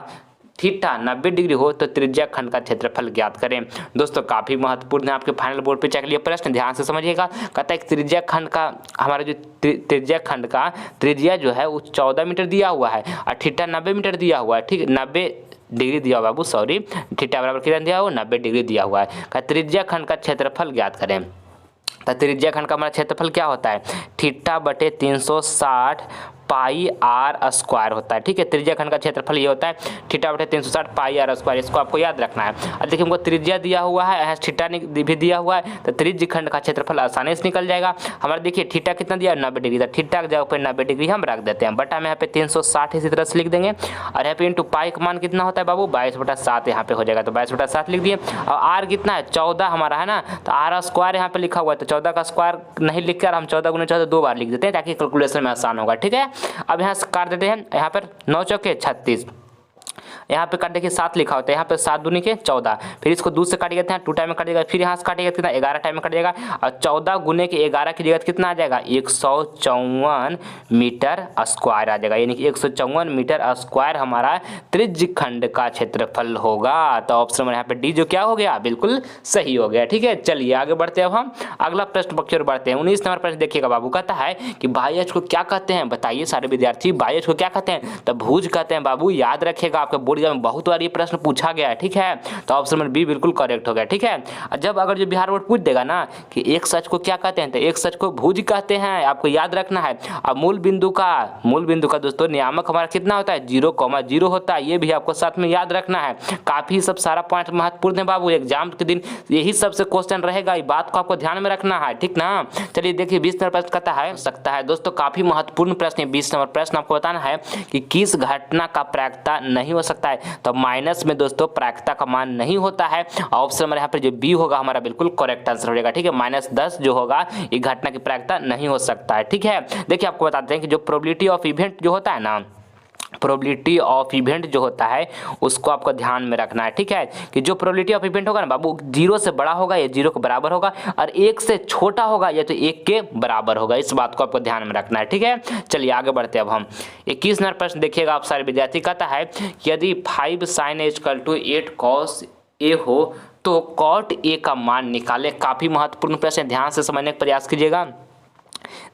Speaker 1: थीटा 90 डिग्री हो तो त्रिज्या खंड का क्षेत्रफल ज्ञात करें। दोस्तों काफ़ी महत्वपूर्ण है आपके फाइनल बोर्ड परीक्षा के लिए प्रश्न, ध्यान से समझिएगा। कहता है त्रिज्या खंड का हमारा जो त्रिज्या खंड का त्रिज्या जो है वो 14 मीटर दिया हुआ है और थीटा 90 मीटर दिया हुआ है, ठीक 90 डिग्री दिया हुआ बाबू, सॉरी थीटा बराबर कितना दिया हुआ 90 डिग्री दिया हुआ है। त्रिज्या खंड का क्षेत्रफल ज्ञात करें। तो त्रिज्या खंड का हमारा क्षेत्रफल क्या होता है थीटा बटे 360 पाई आर स्क्वायर होता है, ठीक है। त्रिज्या खंड का क्षेत्रफल ये होता है थीटा बटे 360 पाई आर स्क्वायर, इसको आपको याद रखना है। अब देखिए हमको त्रिज्या दिया हुआ है, यहाँ थीटा भी दिया हुआ है, तो त्रिज्य खंड का क्षेत्रफल आसानी से निकल जाएगा। हमारा देखिए थीटा कितना दिया 90 डिग्री, तो थीटा की जगह पर 90 डिग्री हम रख देते हैं, बटा में यहाँ पे 360 इसी तरह से लिख देंगे और यहाँ पे इंटू पाई का मान कितना होता है बाबू 22/7 यहाँ पे हो जाएगा, तो 22/7 लिख दिए। और आर कितना है 14 हमारा है ना, तो आर स्क्वायर यहाँ पे लिखा हुआ है, तो 14 का स्क्वायर नहीं लिख कर हम 14 गुना 14 2 बार लिख देते हैं ताकि कैलकुलेशन में आसान होगा, ठीक है। अब यहाँ से काट देते हैं, यहाँ पर 9 चौके 36 यहाँ पे काट देखिए 7 लिखा होता है, यहाँ पे 7 दूनी के 14, फिर इसको 2 से काटिएगा तो 2 टाइम में काटिएगा, फिर यहाँ से काटिएगा कितना 11 टाइम में काटिएगा, और 14 गुने के 11 की जगह कितना आ जाएगा 154 मीटर स्क्वायर आ जाएगा, यानी कि 154 मीटर स्क्वायर हमारा त्रिज्यखंड का क्षेत्रफल होगा। तो ऑप्शन नंबर यहाँ पे डी जो क्या हो गया, बिल्कुल सही हो गया। ठीक है, चलिए आगे बढ़ते हैं। अब हम अगला प्रश्न पक्ष और बढ़ते हैं। 19 नंबर प्रश्न देखिएगा बाबू, कहता है कि बाह्यज को क्या कहते हैं, बताइए सारे विद्यार्थी, बाह्यज को क्या कहते हैं, तो भुज कहते हैं बाबू, याद रखिएगा, आपके बोर्ड में बहुत बार ये प्रश्न पूछा गया है। ठीक है, तो ऑप्शन नंबर बी बिल्कुल करेक्ट हो गया। ठीक है, जब अगर जो बिहार बोर्ड पूछ देगा ना कि एक सच को क्या कहते हैं, तो एक सच को भुज कहते हैं, आपको याद रखना है। अब मूल बिंदु का दोस्तों नियामक हमारा कितना होता है 0,0 होता है, ये भी आपको साथ में याद रखना है। काफी सब सारा पॉइंट महत्वपूर्ण है बाबू, एग्जाम के दिन यही सबसे क्वेश्चन रहेगा, ये बात को आपको ध्यान में रखना है। ठीक ना, चलिए देखिए 20 नंबर प्रश्न कहता है सकता है दोस्तों, काफी महत्वपूर्ण प्रश्न है 20 नंबर प्रश्न। आपको बताना है कि किस घटना का प्रायिकता नहीं हो सकता है, तो माइनस में दोस्तों प्रायिकता का मान नहीं होता है। ऑप्शन नंबर यहाँ पे जो बी होगा हमारा बिल्कुल करेक्ट आंसर हो जाएगा। ठीक है, -10 जो होगा ये घटना की प्रायिकता नहीं हो सकता है। ठीक है, देखिए आपको बताते हैं कि जो प्रोबेबिलिटी ऑफ इवेंट जो होता है ना, प्रोबेबिलिटी ऑफ इवेंट जो होता है उसको आपको ध्यान में रखना है। ठीक है, कि जो प्रोबेबिलिटी ऑफ इवेंट होगा ना बाबू, 0 से बड़ा होगा या 0 के बराबर होगा, और 1 से छोटा होगा या तो 1 के बराबर होगा, इस बात को आपको ध्यान में रखना है। ठीक है, चलिए आगे बढ़ते हैं। अब हम 21 नंबर प्रश्न देखिएगा आप सारे विद्यार्थी, कहता है कि यदि 5 sin A = 8 cos A हो तो cot A का मान निकाले। काफी महत्वपूर्ण प्रश्न, ध्यान से समझने का प्रयास कीजिएगा।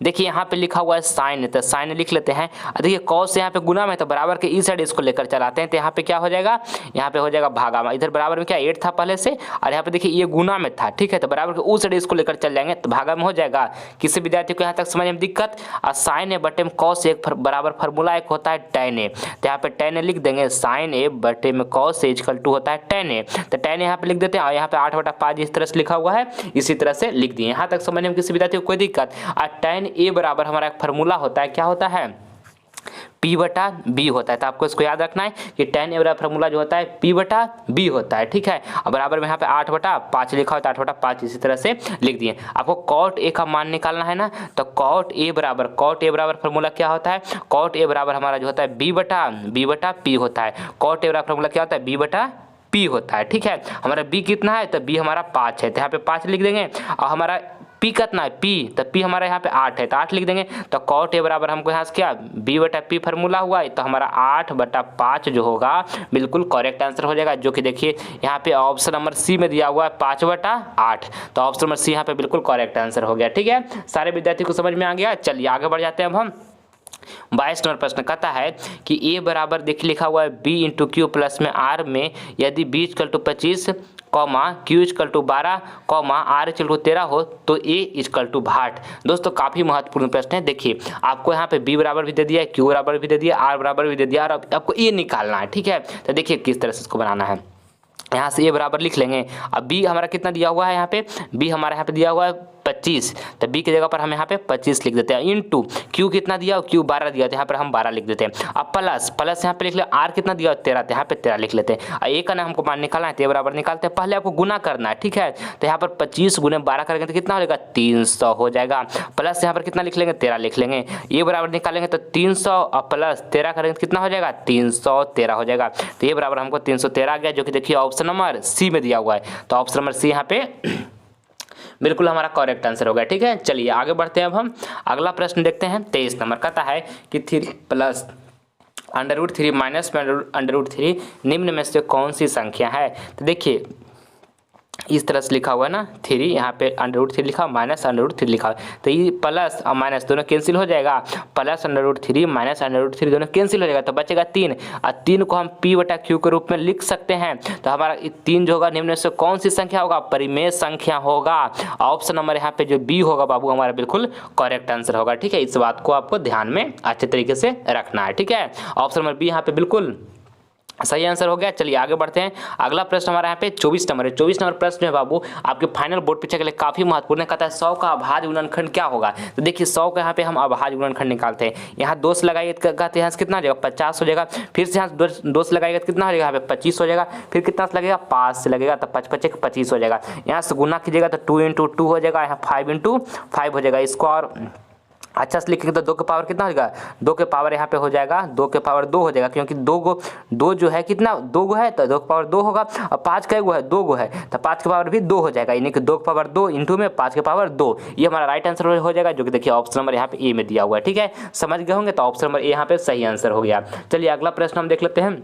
Speaker 1: देखिए यहाँ पे लिखा हुआ है साइन, तो साइन लिख लेते हैं। देखिए कॉस यहाँ पे गुना में, तो बराबर के इस साइड इसको लेकर चलाते हैं, तो यहाँ पे क्या हो जाएगा, यहाँ पे हो जाएगा भागा में। इधर बराबर में क्या 8 था पहले से, और यहाँ पे देखिए ये गुना में था। ठीक है, तो बराबर के उस साइड इसको लेकर चल जाएंगे तो भागा में हो जाएगा। किसी विद्यार्थी को यहाँ तक समझ में दिक्कत, और साइन ए बटे में कॉस एक बराबर फार्मूला एक होता है tan A, तो यहाँ पे tan A लिख देंगे, साइन ए बटे में कॉस A = होता है tan A, तो tan A यहाँ पे लिख देते हैं, और यहाँ पे 8/5 इस तरह से लिखा हुआ है, इसी तरह से लिख दिए। यहाँ तक समझने में किसी विद्यार्थी को कोई दिक्कत। और tan A बराबर हमारा एक फार्मूला होता है, क्या होता है P/B होता है, तो आपको इसको याद रखना है कि tan A बराबर फार्मूला जो होता है P/B होता है। ठीक है, और बराबर में यहाँ पे 8/5 लिखा होता है, 8/5 इसी तरह से लिख दिए। आपको cot A का मान निकालना है ना, तो cot A बराबर फार्मूला क्या होता है, cot A बराबर हमारा जो होता है B/P होता है। cot A बराबर फार्मूला क्या होता है B/P होता है। ठीक है, हमारा B कितना है, तो B हमारा 5 है, तो यहाँ पे 5 लिख देंगे, और हमारा P कितना है P, तो P हमारा यहाँ पे 8 है, तो 8 लिख देंगे। तो cot A बराबर हमको यहाँ से क्या B/P फार्मूला हुआ है, तो हमारा 8/5 जो होगा बिल्कुल करेक्ट आंसर हो जाएगा, जो कि देखिए यहाँ पे ऑप्शन नंबर सी में दिया हुआ है 5/8, तो ऑप्शन नंबर सी यहाँ पे बिल्कुल करेक्ट आंसर हो गया। ठीक है, सारे विद्यार्थी को समझ में आ गया। चलिए आगे बढ़ जाते हैं। अब हम 22 नंबर प्रश्न कहता है कि A बराबर देखिए लिखा हुआ है B × Q प्लस में R में यदि B = 25, Q = 12, R = 13 हो तो A = 62। दोस्तों काफ़ी महत्वपूर्ण प्रश्न है। देखिए आपको यहाँ पे B बराबर भी दे दिया है, Q बराबर भी दे दिया, R बराबर भी दे दिया, और आपको A निकालना है। ठीक है, तो देखिए किस तरह से इसको बनाना है। यहाँ से A बराबर लिख लेंगे। अब B हमारा कितना दिया हुआ है, यहाँ पे B हमारा यहाँ पे दिया हुआ है 25, तो B की जगह पर हम यहाँ पे 25 लिख देते हैं, इनटू Q कितना दिया, Q 12 दिया, तो यहाँ पर हम 12 लिख देते हैं। अब प्लस यहाँ पे लिख ले, R कितना दिया 13, तो यहाँ पे 13 लिख लेते हैं। और A का ना हमको मान निकालना है, तो A बराबर निकालते हैं। पहले आपको गुना करना है। ठीक है, तो यहाँ पर 25 × 12 करेंगे तो कितना हो जाएगा 300 हो जाएगा। प्लस यहाँ पर कितना लिख लेंगे 13 लिख लेंगे। A बराबर निकालेंगे तो 300 और प्लस 13 करेंगे तो कितना हो जाएगा 313 हो जाएगा। तो A बराबर हमको 313 आ गया, जो कि देखिए ऑप्शन नंबर सी में दिया हुआ है, तो ऑप्शन नंबर सी यहाँ पे बिल्कुल हमारा करेक्ट आंसर हो गया। ठीक है, चलिए आगे बढ़ते हैं। अब हम अगला प्रश्न देखते हैं। 23 नंबर कहता है कि 3 + √3 माइनस √3 निम्न में से कौन सी संख्या है। तो देखिए इस तरह से लिखा हुआ है ना 3, यहाँ पे √3 लिखा, माइनस √3 लिखा है, तो ये प्लस और माइनस दोनों कैंसिल हो जाएगा, प्लस √3 माइनस √3 दोनों कैंसिल हो जाएगा, तो बचेगा 3, और 3 को हम P/Q के रूप में लिख सकते हैं। तो हमारा 3 जो होगा निम्न में से कौन सी संख्या होगा, परिमेय संख्या होगा। ऑप्शन नंबर यहाँ पे जो बी होगा बाबू हमारा बिल्कुल करेक्ट आंसर होगा। ठीक है, इस बात को आपको ध्यान में अच्छे तरीके से रखना है। ठीक है, ऑप्शन नंबर बी यहाँ पे बिल्कुल सही आंसर हो गया। चलिए आगे बढ़ते हैं। अगला प्रश्न हमारा यहाँ पे 24 नंबर है। 24 नंबर प्रश्न है बाबू आपके फाइनल बोर्ड परीक्षा के लिए काफी महत्वपूर्ण है। कहता है 100 का अभाज्य गुणनखंड क्या होगा। तो देखिए 100 का यहाँ पे हम अभाज्य गुणनखंड निकालते हैं। यहाँ 2 से लगाइए कहते हैं यहाँ से कितना हो जाएगा 50 हो जाएगा। फिर से यहाँ 2 से लगाएगा तो कितना हो जाएगा यहाँ पे 25 हो जाएगा। फिर कितना से लगेगा 5 से लगेगा तो 5×5 = 25 हो जाएगा। यहाँ से गुना कीजिएगा तो 2 × 2 हो जाएगा, यहाँ 5 × 5 हो जाएगा। इसको और अच्छा से लिखेंगे तो 2 के पावर कितना हो जाएगा, 2 के पावर यहाँ पे हो जाएगा 2 के पावर 2 हो जाएगा, क्योंकि 2 जो है कितना 2 है तो 2 के पावर 2 होगा, और 5 का है 2 है तो 5 के पावर भी 2 हो जाएगा, यानी कि 2 के पावर 2 इंटू में 5 के पावर 2, ये हमारा राइट आंसर हो जाएगा, जो कि देखिए ऑप्शन नंबर यहाँ पे ए में दिया हुआ है। ठीक है, समझ गए होंगे, तो ऑप्शन नंबर ए यहाँ पे सही आंसर हो गया। चलिए अगला प्रश्न हम देख लेते हैं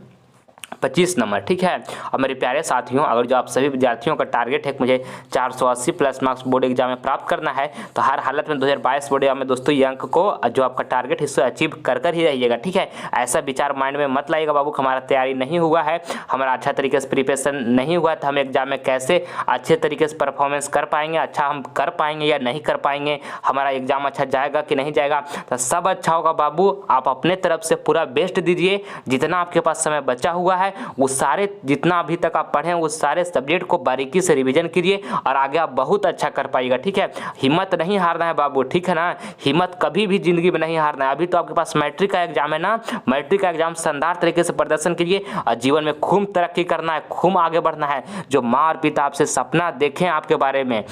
Speaker 1: 25 नंबर। ठीक है, और मेरे प्यारे साथियों, अगर जो आप सभी विद्यार्थियों का टारगेट है कि मुझे 480 प्लस मार्क्स बोर्ड एग्जाम में प्राप्त करना है, तो हर हालत में 2022 बोर्ड एग्जाम में दोस्तों ये अंक को जो आपका टारगेट है इससे अचीव कर ही रहिएगा। ठीक है, ऐसा विचार माइंड में मत लाइएगा बाबू हमारा तैयारी नहीं हुआ है, हमारा अच्छा तरीके से प्रिपरेशन नहीं हुआ, तो हम एग्जाम में कैसे अच्छे तरीके से परफॉर्मेंस कर पाएंगे, अच्छा हम कर पाएंगे या नहीं कर पाएंगे, हमारा एग्जाम अच्छा जाएगा कि नहीं जाएगा, तो सब अच्छा होगा बाबू। आप अपने तरफ से पूरा बेस्ट दीजिए, जितना आपके पास समय बचा हुआ है वो सारे जितना अभी तक आप पढ़े उस सारे सब्जेक्ट को बारीकी से रिवीजन कीजिए और आगे आप बहुत अच्छा कर पाइएगा। ठीक है, हिम्मत नहीं हारना है बाबू, ठीक है ना, हिम्मत कभी भी जिंदगी में नहीं हारना है। अभी तो आपके पास मैट्रिक का एग्जाम है ना, मैट्रिक का एग्जाम शानदार तरीके से प्रदर्शन कीजिए और जीवन में खूब तरक्की करना है, खूब आगे बढ़ना है। जो माँ और पिता आपसे सपना देखें आपके बारे में,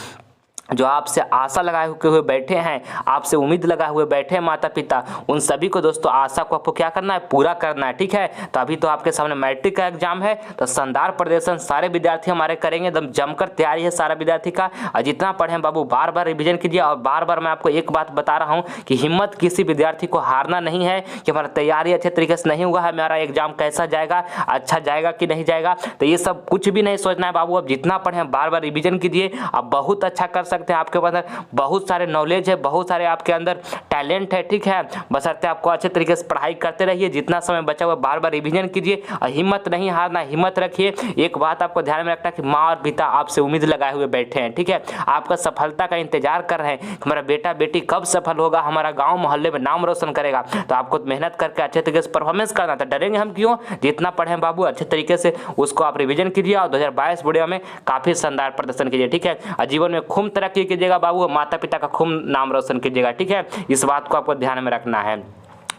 Speaker 1: जो आपसे आशा लगाए हुए बैठे हैं, आपसे उम्मीद लगाए हुए बैठे हैं माता पिता, उन सभी को दोस्तों आशा को आपको क्या करना है, पूरा करना है। ठीक है, तो अभी तो आपके सामने मैट्रिक का एग्जाम है, तो शानदार प्रदर्शन सारे विद्यार्थी हमारे करेंगे, एकदम जमकर तैयारी है सारा विद्यार्थी का। और जितना पढ़े बाबू बार बार रिवीजन कीजिए, और बार बार मैं आपको एक बात बता रहा हूँ कि हिम्मत किसी विद्यार्थी को हारना नहीं है, कि हमारा तैयारी अच्छे तरीके से नहीं हुआ है, हमारा एग्जाम कैसा जाएगा, अच्छा जाएगा कि नहीं जाएगा, तो ये सब कुछ भी नहीं सोचना है बाबू। अब जितना पढ़े बार बार रिवीजन कीजिए, आप बहुत अच्छा कर सकते हैं, आपके पास बहुत सारे नॉलेज है, बहुत सारे आपके अंदर टैलेंट है। ठीक है, बशर्ते आपको अच्छे तरीके से पढ़ाई करते रहिए, जितना समय बचा हुआ बार बार रिवीजन कीजिए और हिम्मत नहीं हारना, हिम्मत रखिए। एक बात आपको ध्यान में रखना कि माँ और पिता आपसे उम्मीद लगाए हुए बैठे हैं। ठीक है, आपका सफलता का इंतजार कर रहे हैं, हमारा बेटा बेटी कब सफल होगा, हमारा गाँव मोहल्ले में नाम रोशन करेगा, तो आपको मेहनत करके अच्छे तरीके से परफॉर्मेंस करना था। डरेंगे हम क्यों, जितना पढ़े बाबू अच्छे तरीके से उसको आप रिवीजन कीजिए और 2022 बोर्ड में काफी शानदार प्रदर्शन कीजिए। ठीक है, और जीवन में खूब तरक्की कीजिएगा बाबू, माता पिता का खूब नाम रोशन कीजिएगा। ठीक है, इस बात को आपको ध्यान में रखना है।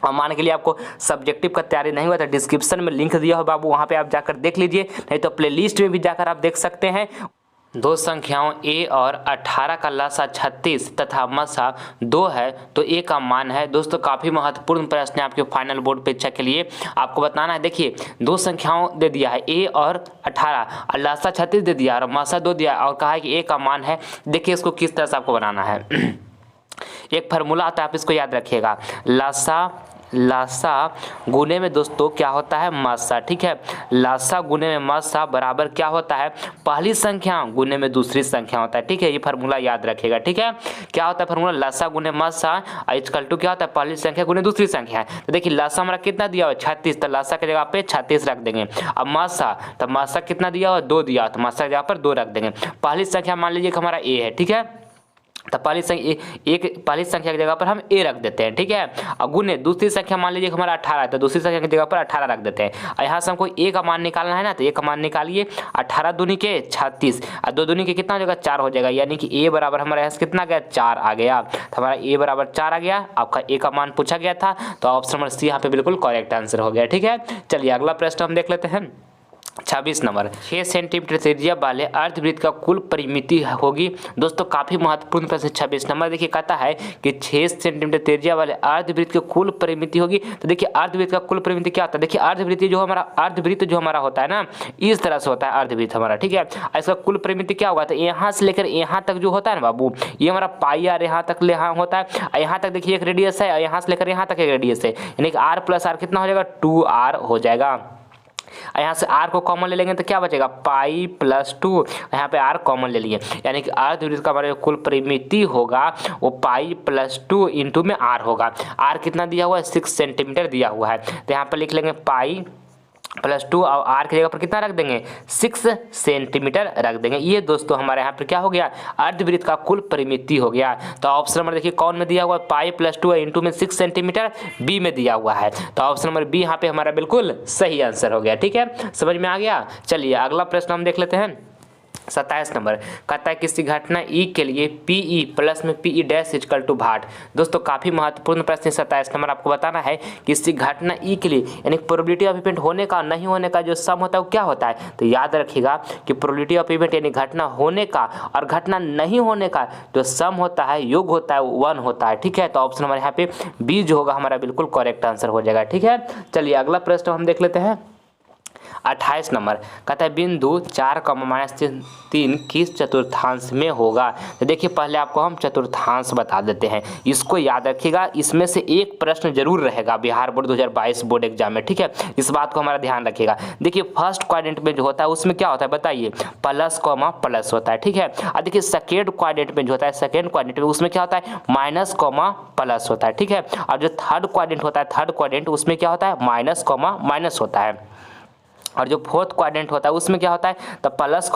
Speaker 1: और मान के लिए आपको सब्जेक्टिव का तैयारी नहीं हुआ तो डिस्क्रिप्शन में लिंक दिया हो बाबू, वहाँ पे आप जाकर देख लीजिए, नहीं तो प्लेलिस्ट में भी जाकर आप देख सकते हैं। दो संख्याओं a और 18 का लसा 36 तथा मसा 2 है, तो a का मान है। दोस्तों काफ़ी महत्वपूर्ण प्रश्न है आपके फाइनल बोर्ड परीक्षा के लिए, आपको बताना है। देखिए दो संख्याओं दे दिया है a और 18, और लसा 36 दे दिया और मसा 2 दिया, और कहा है कि a का मान है। देखिए इसको किस तरह से आपको बनाना है। एक फार्मूला आता है, आप इसको याद रखिएगा, लासा गुने में दोस्तों क्या होता है, मासा। ठीक है, लासा गुने में मासा बराबर क्या होता है, पहली संख्या गुने में दूसरी संख्या होता है। ठीक है, ये फार्मूला याद रखिएगा। ठीक है, क्या होता है फार्मूला, लासा गुने मासा इक्वल टू क्या होता है, पहली संख्या गुने दूसरी संख्या है। तो देखिए लासा हमारा कितना दिया हुआ है 36, तो लासा की जगह पे 36 रख देंगे। अब मासा, तो मासा कितना दिया हुआ 2 दिया, तो मासा की जगह पर 2 रख देंगे। पहली संख्या मान लीजिए कि हमारा ए है। ठीक है, तो पहली संख्या की जगह पर हम a रख देते हैं। ठीक है, और गुने दूसरी संख्या मान लीजिए हमारा 18 है, तो दूसरी संख्या की जगह पर 18 रख देते हैं। और यहाँ से हमको a का मान निकालना है ना, तो a का मान निकालिए, 18 दूनी के 36 और 2 दूनी के कितना हो जाएगा 4 हो जाएगा, यानी कि a बराबर हमारे यहाँ से कितना गया 4 आ गया। तो हमारा a बराबर 4 आ गया, आपका a का मान पूछा गया था, तो ऑप्शन नंबर सी यहाँ पे बिल्कुल करेक्ट आंसर हो गया। ठीक है, चलिए अगला प्रश्न हम देख लेते हैं 26 नंबर। 6 सेंटीमीटर त्रिज्या वाले अर्धवृत्त का कुल परिमिति होगी। दोस्तों काफी महत्वपूर्ण प्रश्न 26 नंबर। देखिए कहता है कि 6 सेंटीमीटर त्रिज्या वाले अर्धवृत्त की कुल परिमिति होगी। तो देखिए अर्धवृत्त का कुल परिमिति क्या होता है, देखिए अर्धवृत्त जो हमारा होता है ना, इस तरह से होता है अर्धवृत्त हमारा। ठीक है, इसका कुल परिमिति क्या होगा, तो यहाँ से लेकर यहाँ तक जो होता है ना बाबू, ये हमारा पाई आर यहाँ तक यहाँ होता है, यहाँ तक देखिए एक रेडियस है, यहाँ से लेकर यहाँ तक एक रेडियस है, यानी कि आर प्लस आर कितना हो जाएगा 2r हो जाएगा। यहाँ से r को कॉमन ले लेंगे तो क्या बचेगा पाई प्लस 2, यहाँ पे r कॉमन ले लिए, यानी कि अर्धवृत्त का हमारे कुल परिमिति होगा वो पाई प्लस 2 इंटू में r होगा। r कितना दिया हुआ है 6 सेंटीमीटर दिया हुआ है, तो यहाँ पर लिख लेंगे पाई प्लस 2 और r की जगह पर कितना रख देंगे 6 सेंटीमीटर रख देंगे। ये दोस्तों हमारे यहाँ पर क्या हो गया, अर्धवृत्त का कुल परिमिति हो गया। तो ऑप्शन नंबर देखिए कौन में दिया हुआ है, पाई प्लस 2 इंटू में 6 सेंटीमीटर, बी में दिया हुआ है। तो ऑप्शन नंबर बी यहाँ पे हमारा बिल्कुल सही आंसर हो गया। ठीक है, समझ में आ गया। चलिए अगला प्रश्न हम देख लेते हैं 27 नंबर कहता है किसी घटना ई के लिए पीई प्लस में पीई डैश इक्वल टू भाट। दोस्तों काफ़ी महत्वपूर्ण प्रश्न 27 नंबर आपको बताना है किसी घटना ई के लिए यानी प्रोबेबिलिटी ऑफ इवेंट होने का नहीं होने का जो सम होता है वो क्या होता है। तो याद रखिएगा कि प्रोबेबिलिटी ऑफ इवेंट यानी घटना होने का और घटना नहीं होने का जो सम होता है योग होता है 1 होता है। ठीक है, तो ऑप्शन नंबर यहाँ पे बी जो होगा हमारा बिल्कुल करेक्ट आंसर हो जाएगा। ठीक है, चलिए अगला प्रश्न हम देख लेते हैं। 28 नंबर कहता है बिंदु 4, किस चतुर्थांश में होगा। तो देखिए पहले आपको हम चतुर्थांश बता देते हैं, इसको याद रखिएगा। इसमें से एक प्रश्न जरूर रहेगा बिहार बोर्ड 2022 बोर्ड एग्जाम में। ठीक है, इस बात को हमारा ध्यान रखिएगा। देखिए फर्स्ट क्वाड्रेंट में जो होता है उसमें क्या होता है बताइए, प्लस कॉमा प्लस होता है। ठीक है, और देखिए सेकेंड क्वाड्रेंट में जो होता है, सेकेंड क्वाड्रेंट में उसमें क्या होता है, माइनस कॉमा प्लस होता है। ठीक है, और जो थर्ड क्वाड्रेंट होता है, थर्ड क्वाड्रेंट उसमें क्या होता है, माइनस कॉमा माइनस होता है। और जो फोर्थ क्वाड्रेंट होता है उसमें क्या होता है, तो प्लस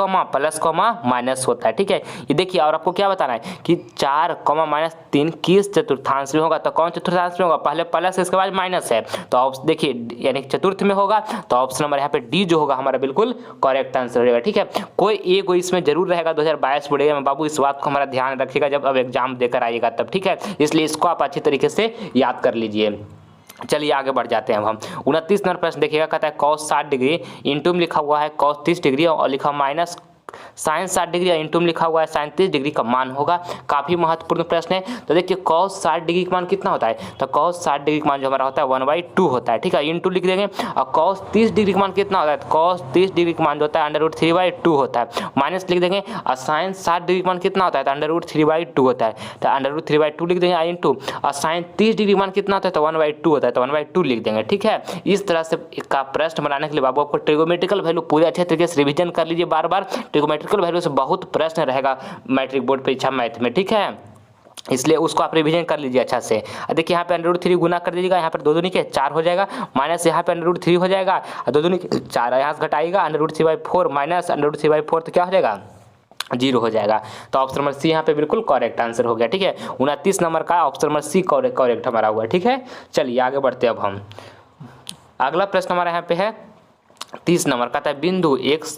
Speaker 1: कॉमा माइनस होता है। ठीक है, ये देखिए और आपको क्या बताना है कि 4, किस चतुर्थांश में होगा। तो कौन चतुर्थांश में होगा, पहले प्लस इसके बाद माइनस है, तो देखिए यानी चतुर्थ में होगा। तो ऑप्शन नंबर यहाँ पे डी जो होगा हमारा बिल्कुल करेक्ट आंसर रहेगा। ठीक है, कोई एक इसमें जरूर रहेगा 2022 बोर्ड में बाबू, इस बात को हमारा ध्यान रखिएगा जब अब एग्जाम देकर आइएगा तब। ठीक है, इसलिए इसको आप अच्छी तरीके से याद कर लीजिए। चलिए आगे बढ़ जाते हैं हम। 29 नंबर प्रश्न देखिएगा, कहता है cos 60 डिग्री इंटू में लिखा हुआ है cos 30 डिग्री और लिखा माइनस साइन 60 डिग्री इंटू में लिखा हुआ है साइन 30 डिग्री का मान होगा। काफी महत्वपूर्ण प्रश्न है। तो देखिए cos 60 डिग्री का मान कितना होता है, तो cos 60 डिग्री का मान जो हमारा होता है 1/2 होता है। ठीक है, इंटू लिख देंगे। और cos 30 डिग्री का मान कितना होता है, तो cos 30 डिग्री का मान जो होता है √3/2 होता है, माइनस लिख देंगे। और साइन 60 डिग्री का मान कितना होता है, तो √3/2 होता है, तो √3/2 लिख देंगे इंटू। और साइन 30 डिग्री का मान कितना होता है, तो 1/2 होता है, तो 1/2 लिख देंगे। ठीक है, इस तरह से का प्रश्न बनाने के लिए बाबू आपको ट्रिगोमेट्रिकल वैल्यू पूरे अच्छे तरीके से रिविजन कर लीजिए बार बार। ट्रिगोमेट्रिकल वैल्यू से बहुत प्रश्न रहेगा मैट्रिक बोर्ड परीक्षा मैथ में। ठीक है, इसलिए उसको आप रिवीजन कर लीजिए अच्छा से। देखिए यहाँ पे √3 गुना कर दीजिएगा, यहाँ पर 2 दूनी के 4 हो जाएगा, माइनस यहाँ पे √3 हो जाएगा और 2 दूनी के 4 यहाँ से घटाएगा, √3/4 माइनस √3/4 तो क्या हो जाएगा, 0 हो जाएगा। तो ऑप्शन नंबर सी यहाँ पे बिल्कुल करेक्ट आंसर हो गया। ठीक है, 29 नंबर का ऑप्शन नंबर सी करेक्ट हमारा हुआ। ठीक है, चलिए आगे बढ़ते अब हम। अगला प्रश्न हमारा यहाँ पे है 30 नंबर कहता है बिंदु x,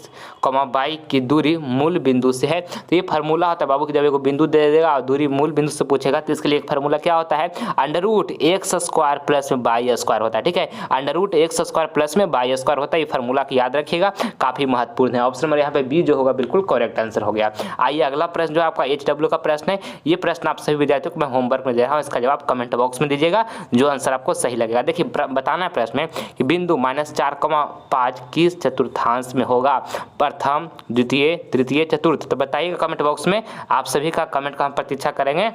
Speaker 1: y की दूरी मूल बिंदु से है। तो ये फार्मूला होता है बाबू कि जब एक बिंदु दे देगा और दूरी मूल बिंदु से पूछेगा तो इसके लिए एक फार्मूला क्या होता है, √x² प्लस में y² होता है। ठीक है, √x² प्लस में y² होता है। ये फार्मूला की याद रखिएगा, काफी महत्वपूर्ण है। ऑप्शन नंबर यहाँ पे बी जो होगा बिल्कुल करेक्ट आंसर हो गया। आइए अगला प्रश्न जो आपका HW का प्रश्न है, ये प्रश्न आप सभी विद्यार्थियों को मैं होमवर्क में दे रहा हूँ, इसका जवाब कमेंट बॉक्स में दीजिएगा जो आंसर आपको सही लगेगा। देखिए बताना है प्रश्न में कि बिंदु -4, 5 किस चतुर्थांश में होगा, प्रथम, द्वितीय, तृतीय, चतुर्थ। तो बताइएगा कमेंट बॉक्स में, आप सभी का कमेंट का हम प्रतीक्षा करेंगे।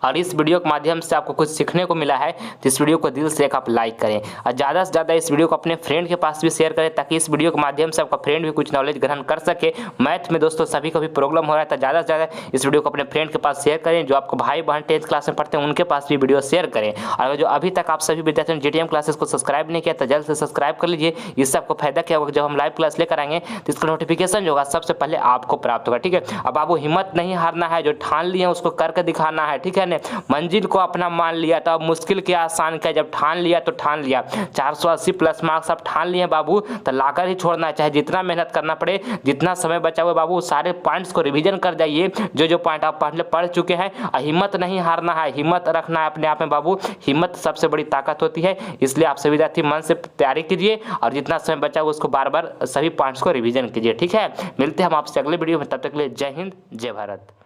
Speaker 1: और इस वीडियो के माध्यम से आपको कुछ सीखने को मिला है तो इस वीडियो को दिल से आप लाइक करें और ज़्यादा से ज़्यादा इस वीडियो को अपने फ्रेंड के पास भी शेयर करें ताकि इस वीडियो के माध्यम से आपका फ्रेंड भी कुछ नॉलेज ग्रहण कर सके। मैथ में दोस्तों सभी को भी प्रॉब्लम हो रहा है तो ज़्यादा से ज़्यादा इस वीडियो को अपने फ्रेंड के पास शेयर करें। जो आपको भाई बहन 10th क्लास में पढ़ते हैं उनके पास भी वीडियो शेयर करें। और जो अभी तक आप सभी विद्यार्थियों ने GTM क्लासेस को सब्सक्राइब नहीं किया तो जल्द से सब्सक्राइब कर लीजिए। इससे आपको फायदा क्या होगा, जब हम लाइव क्लास लेकर आएंगे तो इसका नोटिफिकेशन जो होगा सबसे पहले आपको प्राप्त होगा। ठीक है, अब आपको हिम्मत नहीं हारना है, जो ठान लिए उसको करके दिखाना है। ठीक है ना, मंजिल को अपना मान लिया तो अब मुश्किल के आसान क्या, जब ठान लिया तो ठान लिया। 480 प्लस मार्क्स आप ठान लिए बाबू तो लाकर ही छोड़ना है, चाहे जितना मेहनत करना पड़े, जितना समय बचा हुआ बाबू सारे पॉइंट्स को रिवीजन कर जाइए जो पॉइंट आप पहले पढ़ चुके हैं। और हिम्मत नहीं हारना है, हिम्मत रखना है अपने आप में बाबू, हिम्मत सबसे बड़ी ताकत होती है। इसलिए आप सभी विद्यार्थी मन से तैयारी कीजिए और जितना समय बचा हुआ उसको बार बार सभी पॉइंट्स को रिवीजन कीजिए। ठीक है, मिलते हैं हम आपसे अगले वीडियो में, तब तक के लिए जय हिंद जय भारत।